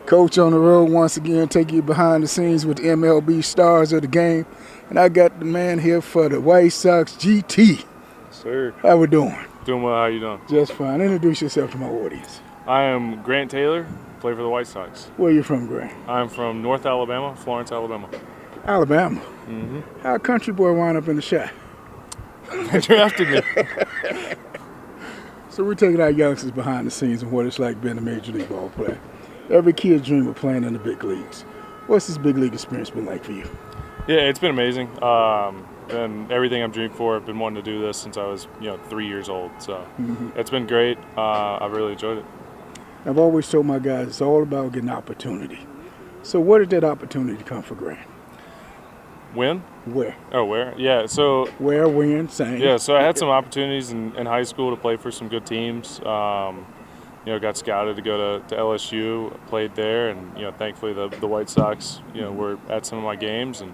Coach on the road once again, take you behind the scenes with the MLB stars of the game. And I got the man here for the White Sox GT. Sir. How we doing? Doing well. How you doing? Just fine. Introduce yourself to my audience. I am Grant Taylor, play for the White Sox. Where you from, Grant? I'm from North Alabama, Florence, Alabama. Alabama? Mm-hmm. How a country boy wind up in the shot? They drafted me. So we're taking our youngsters behind the scenes and what it's like being a major league ball player. Every kid dream of playing in the big leagues. What's this big league experience been like for you? Yeah, it's been amazing. And everything I've dreamed for, I've been wanting to do this since I was, 3 years old. So It's been great. I've really enjoyed it. I've always told my guys it's all about getting opportunity. So where did that opportunity come for Grant? When? Where? Oh, where? Yeah, so... Where, when, same. Yeah, so I had some opportunities in high school to play for some good teams. Got scouted to go to LSU, played there, and, thankfully the White Sox, were at some of my games and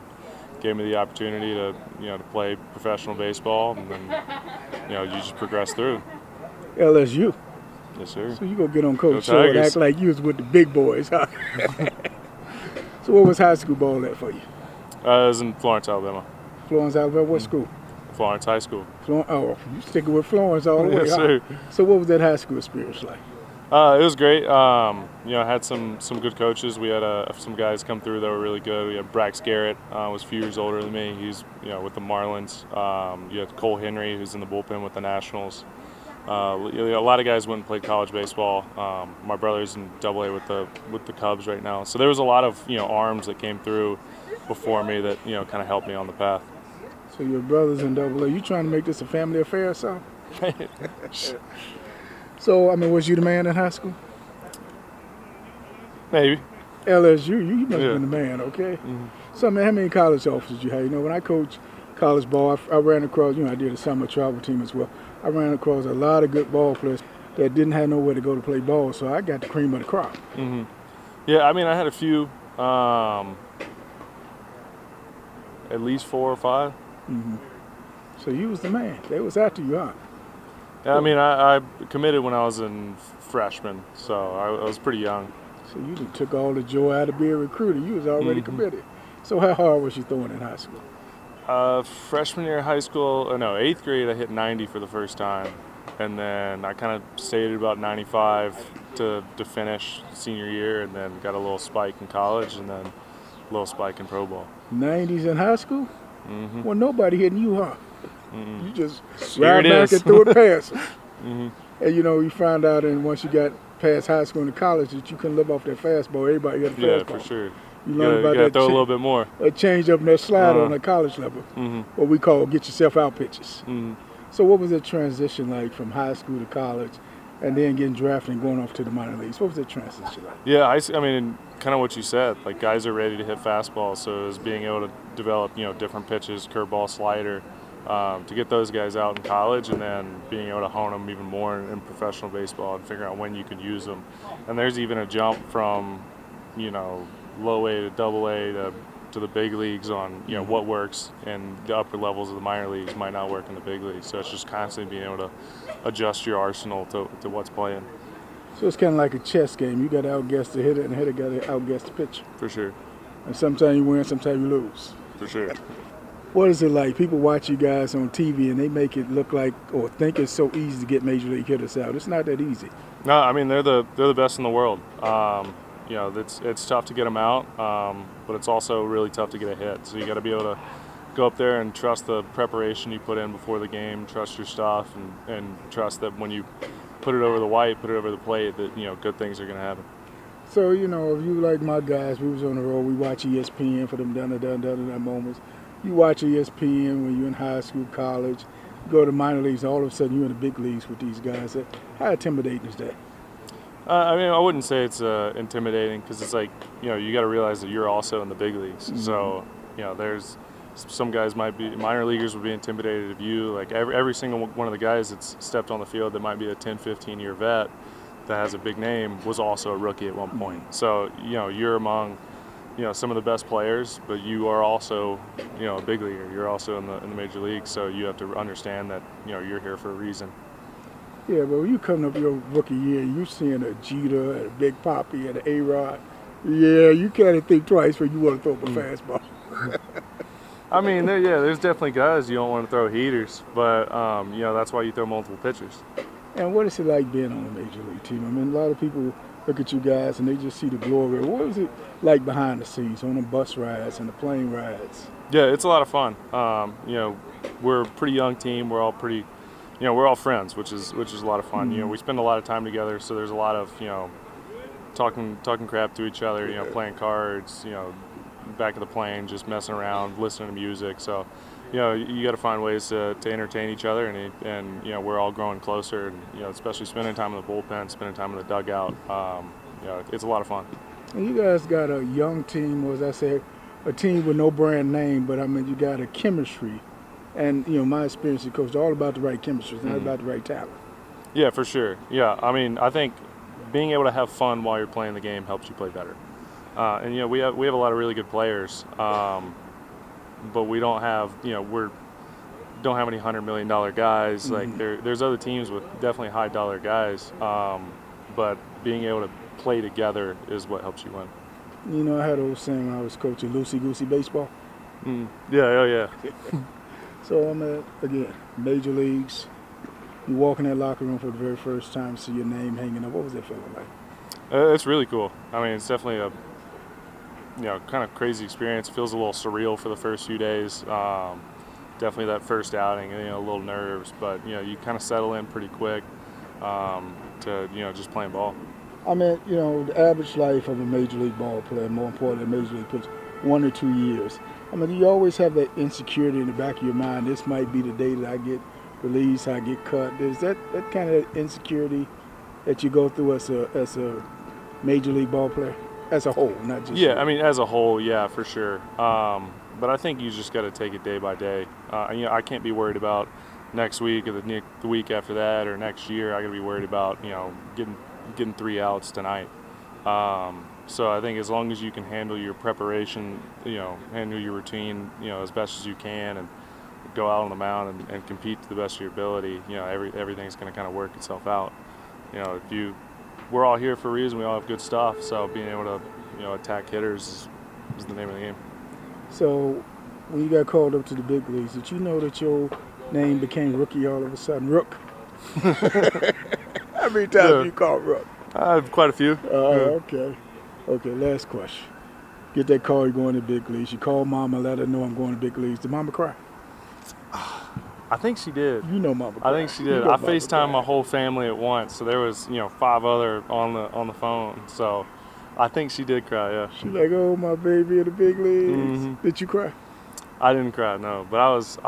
gave me the opportunity to, to play professional baseball, and then, you just progress through. LSU? Yes, sir. So you go get on Coach Show and act like you was with the big boys, huh? So what was high school ball at for you? I was in Florence, Alabama. Florence, Alabama? What school? Florence High School. Oh, you sticking with Florence all the way, Yes, huh? sir. So what was that high school experience like? It was great. I had some good coaches. We had some guys come through that were really good. We had Brax Garrett, was a few years older than me. He's with the Marlins. You had Cole Henry, who's in the bullpen with the Nationals. A lot of guys went and played college baseball. My brother's in AA with the Cubs right now. So there was a lot of arms that came through before me that kind of helped me on the path. So your brother's in AA. You trying to make this a family affair or something? So, was you the man in high school? Maybe. LSU, you must have Yeah. been the man, okay? Mm-hmm. So, man, how many college offers you had? When I coached college ball, I ran across, I did a summer travel team as well. I ran across a lot of good ball players that didn't have nowhere to go to play ball, so I got the cream of the crop. Mm-hmm. Yeah, I had a few, at least 4 or 5. Mm-hmm. So you was the man. They was after you, huh? Yeah, I committed when I was in freshman, so I was pretty young. So you just took all the joy out of being a recruiter. You was already committed. So how hard was you throwing in high school? Freshman year of high school, 8th grade, I hit 90 for the first time. And then I kind of stayed at about 95 to finish senior year, and then got a little spike in college, and then a little spike in pro ball. 90s in high school? Mm-hmm. Well, nobody hitting you, huh? Mm-hmm. You just Here ride it back is. and throw it past them. Mm-hmm. And you found out, and once you got past high school and college, that you couldn't live off that fastball. Everybody got a fastball. Yeah, for sure. You learned about gotta that. throw a little bit more. A change up in that slider on the college level, what we call get yourself out pitches. Mm-hmm. So what was that transition like from high school to college, and then getting drafted and going off to the minor leagues? What was that transition like? Yeah, kind of what you said. Like, guys are ready to hit fastballs, so it was being able to develop, different pitches, curveball, slider, to get those guys out in college, and then being able to hone them even more in professional baseball and figure out when you could use them. And there's even a jump from, low A to double A to the big leagues on, what works in the upper levels of the minor leagues might not work in the big leagues. So it's just constantly being able to adjust your arsenal to what's playing. So it's kind of like a chess game. You got to outguess the hitter, and the hitter got to outguess the pitcher. For sure. And sometimes you win, sometimes you lose. For sure. What is it like? People watch you guys on TV, and they make it look like or think it's so easy to get major league hitters out. It's not that easy. No, they're the best in the world. It's tough to get them out, but it's also really tough to get a hit. So you got to be able to go up there and trust the preparation you put in before the game, trust your stuff, and trust that when you put it over the white, put it over the plate, that good things are going to happen. So if you like my guys, we was on the road. We watch ESPN for them dun moments. You watch ESPN when you're in high school, college. You go to minor leagues, all of a sudden you're in the big leagues with these guys. How intimidating is that? I wouldn't say it's intimidating, because it's like, you got to realize that you're also in the big leagues. Mm-hmm. So, there's some guys minor leaguers would be intimidated of you. Like every single one of the guys that's stepped on the field that might be a 10, 15-year vet that has a big name was also a rookie at one point. So, you're among, some of the best players, but you are also, a big leaguer. You're also in the major leagues, so you have to understand that, you're here for a reason. Yeah, but when you coming up your rookie year, you seeing a Jeter, and a Big Papi, and an A-Rod, Yeah, you kind of think twice when you want to throw up a fastball. I mean, there's definitely guys you don't want to throw heaters, but that's why you throw multiple pitchers. And what is it like being on a major league team? I mean, a lot of people look at you guys and they just see the glory. What is it like behind the scenes on the bus rides and the plane rides? Yeah, it's a lot of fun. We're a pretty young team. We're all pretty, we're all friends, which is a lot of fun. Mm-hmm. We spend a lot of time together, so there's a lot of talking crap to each other. Playing cards. Back of the plane, just messing around, listening to music. So, you got to find ways to entertain each other, and we're all growing closer. And especially spending time in the bullpen, spending time in the dugout. It's a lot of fun. And you guys got a young team, or as I said, a team with no brand name, but I mean, you got a chemistry. And my experience as coach, it's all about the right chemistry. It's not about the right talent. Yeah, for sure. Yeah, I mean, I think being able to have fun while you're playing the game helps you play better. And we have a lot of really good players, but we don't have don't have any $100 million guys. Mm-hmm. Like there's other teams with definitely high dollar guys, but being able to play together is what helps you win. I had an old saying when I was coaching loosey goosey baseball. Yeah, oh yeah. So I'm again major leagues. You walk in that locker room for the very first time, see your name hanging up. What was that feeling like? It's really cool. I mean, it's definitely a kind of crazy experience. It feels a little surreal for the first few days. Definitely that first outing, a little nerves, but you kind of settle in pretty quick to just playing ball. I mean, the average life of a major league ball player, more importantly, a major league pitcher, 1 or 2 years. I mean, you always have that insecurity in the back of your mind. This might be the day that I get released, I get cut. There's that kind of insecurity that you go through as a major league ball player, as a whole, not just I mean, as a whole, yeah, for sure. But I think you just got to take it day by day. I can't be worried about next week or the week after that or next year. I got to be worried about getting 3 outs tonight. So I think as long as you can handle your preparation, handle your routine, as best as you can, and go out on the mound and compete to the best of your ability, everything's going to kind of work itself out. We're all here for a reason. We all have good stuff. So being able to attack hitters is the name of the game. So when you got called up to the big leagues, did you know that your name became Rookie all of a sudden? Rook. How many times you called Rook? I have quite a few. Okay. Okay, last question. Get that call, you're going to big leagues. You call Mama, let her know I'm going to big leagues. Did Mama cry? I think she did. Mama cried. I think she did. I FaceTimed my whole family at once, so there was 5 other on the phone. So I think she did cry. Yeah. She's like, "Oh, my baby in the big leagues." Mm-hmm. Did you cry? I didn't cry, no, but I was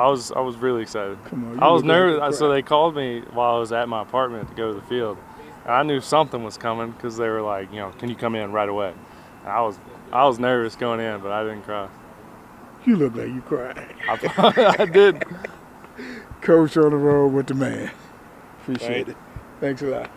really excited. Come on. I was nervous, so they called me while I was at my apartment to go to the field. And I knew something was coming because they were like, can you come in right away? And I was nervous going in, but I didn't cry. You look like you cried. I did. Coach on the road with the man. Appreciate it. Thanks a lot.